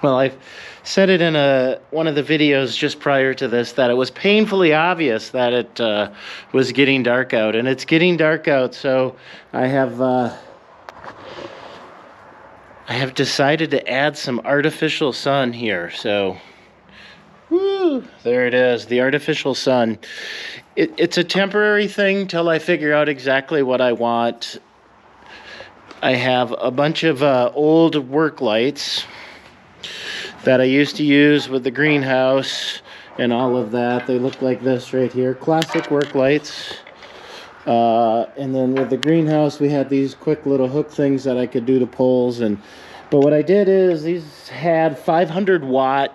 Well, I've said it in one of the videos just prior to this that it was painfully obvious that it was getting dark out, and it's getting dark out. So I have decided to add some artificial sun here. So, woo, there it is, the artificial sun. It's a temporary thing till I figure out exactly what I want. I have a bunch of old work lights that I used to use with the greenhouse and all of that. They look like this right here, classic work lights. And then with the greenhouse, we had these quick little hook things that I could do to poles. But what I did is these had 500 watt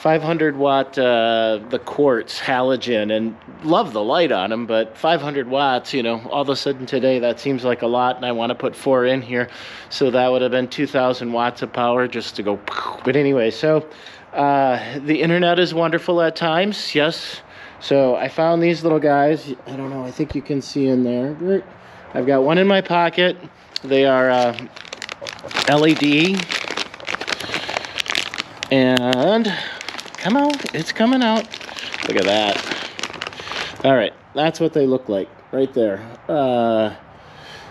the quartz halogen, and love the light on them, but 500 watts, you know, all of a sudden today that seems like a lot, and I want to put 4 in here, so that would have been 2,000 watts of power just to go. But anyway, so the internet is wonderful at times, yes. So I found these little guys. I don't know, I think you can see in there. I've got one in my pocket. They are LED, and come out, it's coming out. Look at that. All right, that's what they look like right there.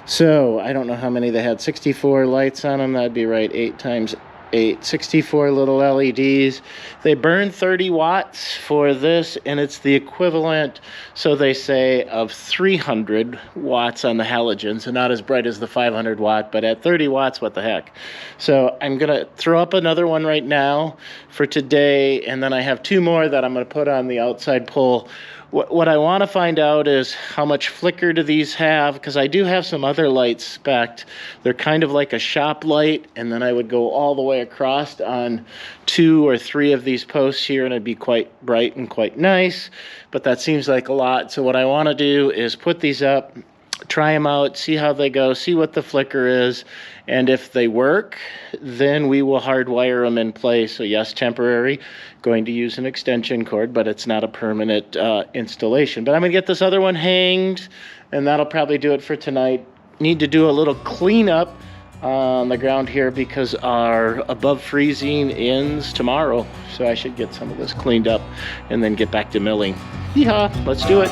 So I don't know how many they had. 64 lights on them. That'd be right. 8 times 8. 64 little LEDs. They burn 30 watts for this, and it's the equivalent, so they say, of 300 watts on the halogens, so not as bright as the 500 watt, but at 30 watts, what the heck. So I'm gonna throw up another one right now for today, and then I have 2 more that I'm gonna put on the outside pole. What I want to find out is how much flicker do these have, because I do have some other lights spec'd. They're kind of like a shop light, and then I would go all the way across on 2 or 3 of these posts here, and it'd be quite bright and quite nice, but that seems like a lot. So what I want to do is put these up, try them out, see how they go, see what the flicker is, and if they work, then we will hardwire them in place. So yes, temporary, going to use an extension cord, but it's not a permanent installation. But I'm gonna get this other one hanged, and that'll probably do it for tonight. Need to do a little cleanup on the ground here because our above freezing ends tomorrow. So I should get some of this cleaned up and then get back to milling. Yeehaw, let's do it.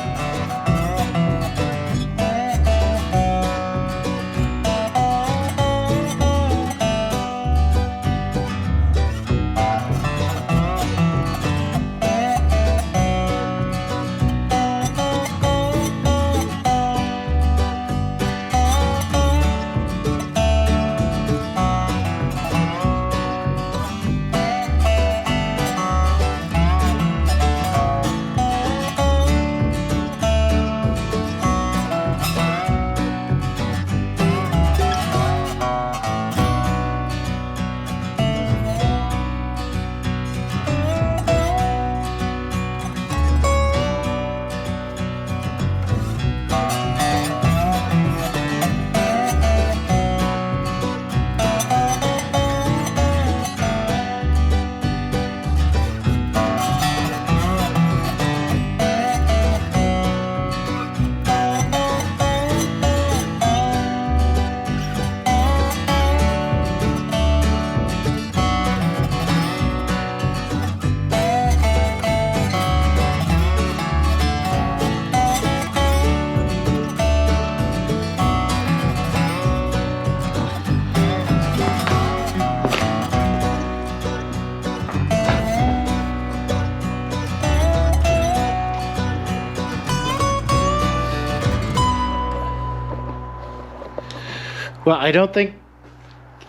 Well, I don't think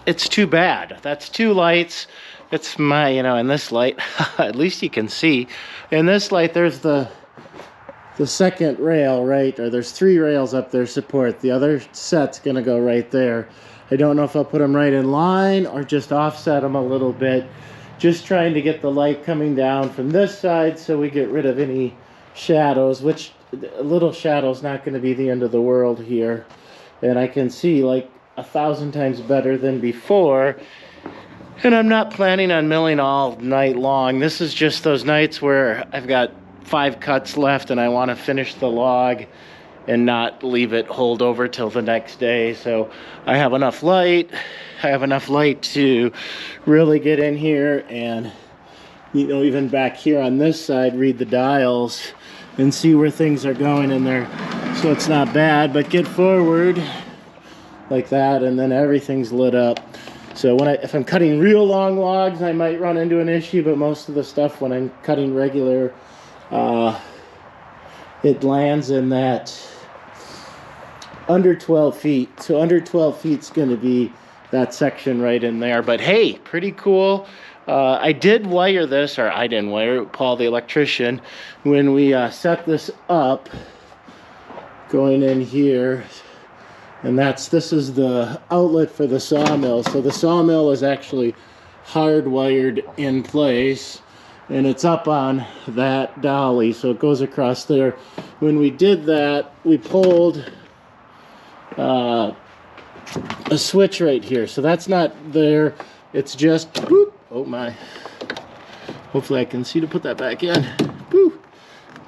it's too bad. That's 2 lights. It's my, you know, in this light, at least you can see. In this light, there's the second rail, right? Or there's 3 rails up there support. The other set's gonna go right there. I don't know if I'll put them right in line or just offset them a little bit. Just trying to get the light coming down from this side so we get rid of any shadows, which a little shadow's not gonna be the end of the world here. And I can see like 1,000 times better than before. And I'm not planning on milling all night long. This is just those nights where I've got 5 cuts left and I want to finish the log and not leave it hold over till the next day. So I have enough light. I have enough light to really get in here and, you know, even back here on this side, read the dials and see where things are going in there. So it's not bad, but get forward like that and then everything's lit up. So when if I'm cutting real long logs, I might run into an issue, but most of the stuff when I'm cutting regular, it lands in that under 12 feet. So under 12 feet is going to be that section right in there. But hey, pretty cool. I did wire this, or I didn't wire it, Paul the electrician, when we set this up, going in here. And this is the outlet for the sawmill. So the sawmill is actually hardwired in place, and it's up on that dolly, so it goes across there. When we did that, we pulled a switch right here. So that's not there. It's just, whoop, oh my. Hopefully I can see to put that back in. Woo.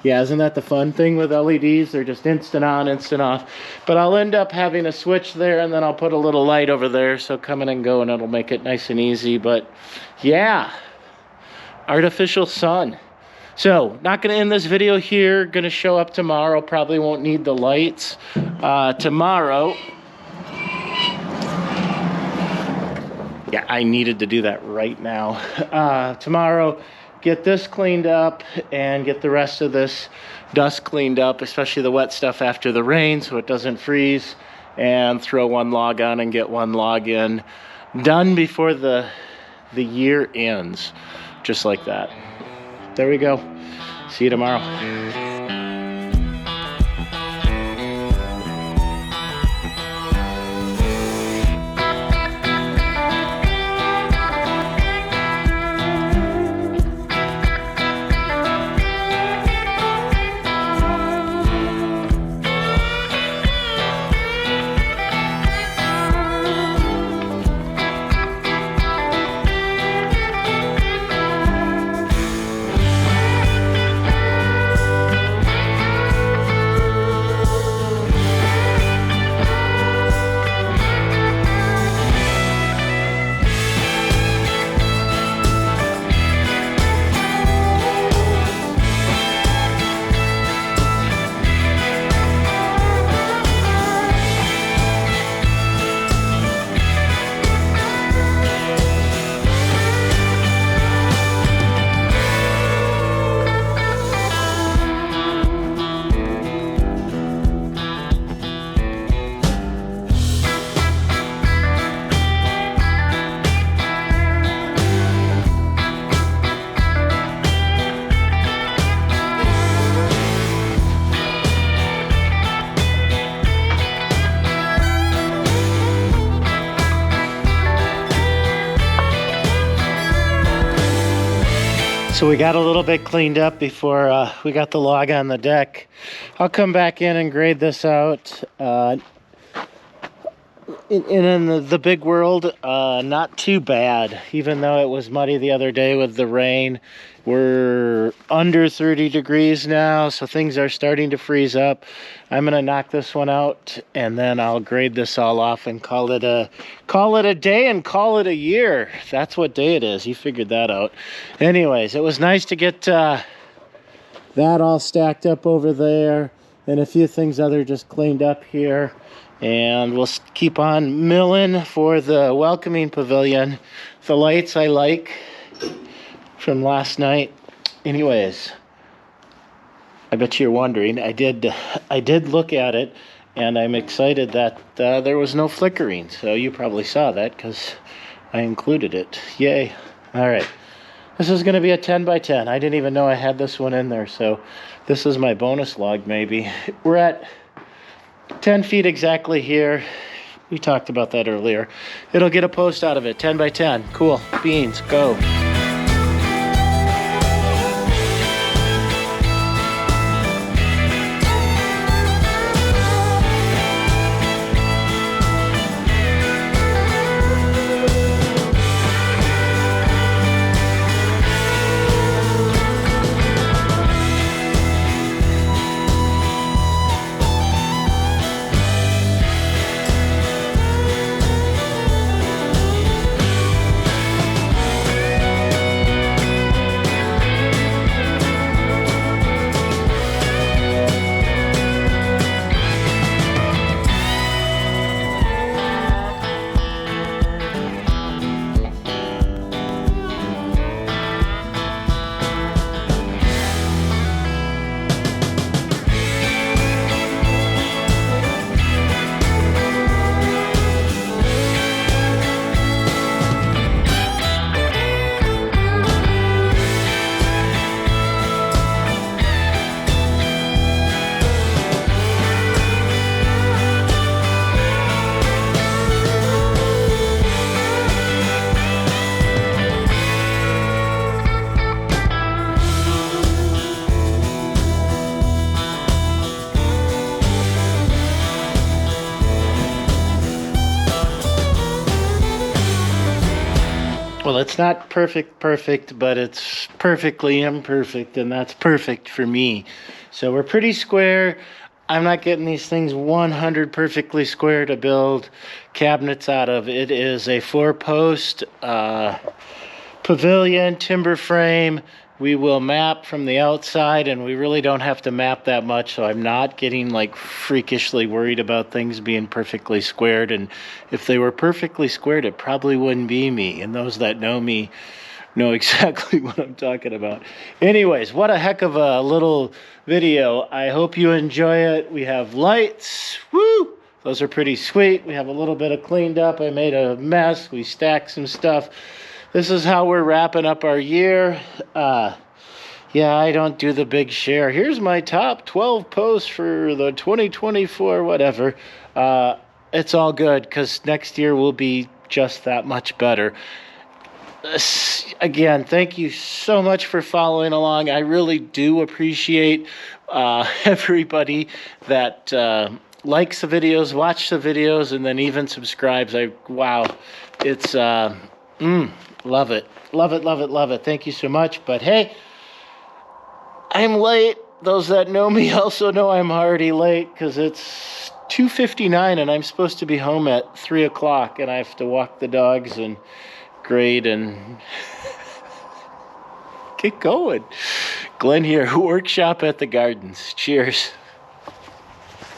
Yeah, isn't that the fun thing with LEDs? They're just instant on, instant off. But I'll end up having a switch there, and then I'll put a little light over there, so come in and go, and it'll make it nice and easy. But yeah, artificial sun. So, not going to end this video here. Going to show up tomorrow. Probably won't need the lights tomorrow. Yeah, I needed to do that right now. Tomorrow, get this cleaned up and get the rest of this dust cleaned up, especially the wet stuff after the rain so it doesn't freeze, and throw one log on and get one log in. Done before the year ends. Just like that. There we go. See you tomorrow. So we got a little bit cleaned up before we got the log on the deck. I'll come back in and grade this out. In the big world, not too bad. Even though it was muddy the other day with the rain, we're under 30 degrees now, so things are starting to freeze up. I'm gonna knock this one out, and then I'll grade this all off and call it a day and call it a year. That's what day it is. You figured that out. Anyways, it was nice to get that all stacked up over there, and a few things other just cleaned up here. And we'll keep on milling for the welcoming pavilion. The lights I like from last night. Anyways, I bet you're wondering. I did look at it, and I'm excited that there was no flickering. So you probably saw that because I included it. Yay. All right. This is going to be a 10 by 10. I didn't even know I had this one in there. So this is my bonus log maybe. We're at 10 feet exactly here. We talked about that earlier. It'll get a post out of it. 10 by 10. Cool. Beans. Go. Well, it's not perfect, but it's perfectly imperfect, and that's perfect for me. So we're pretty square. I'm not getting these things 100 perfectly square to build cabinets out of. It is a 4-post pavilion timber frame. We will map from the outside, and we really don't have to map that much, so I'm not getting like freakishly worried about things being perfectly squared. And if they were perfectly squared, it probably wouldn't be me, and those that know me know exactly what I'm talking about. Anyways, what a heck of a little video. I hope you enjoy it. We have lights. Woo! Those are pretty sweet. We have a little bit of cleaned up. I made a mess. We stacked some stuff. This is how we're wrapping up our year. Yeah, I don't do the big share. Here's my top 12 posts for the 2024 whatever. It's all good because next year will be just that much better. Again, thank you so much for following along. I really do appreciate everybody that likes the videos, watch the videos, and then even subscribes. Wow, it's love it, love it, love it, love it. Thank you so much. But hey, I'm late. Those that know me also know I'm already late because it's 2:59 and I'm supposed to be home at 3 o'clock, and I have to walk the dogs and grade and get going. Glenn here, workshop at the gardens. Cheers.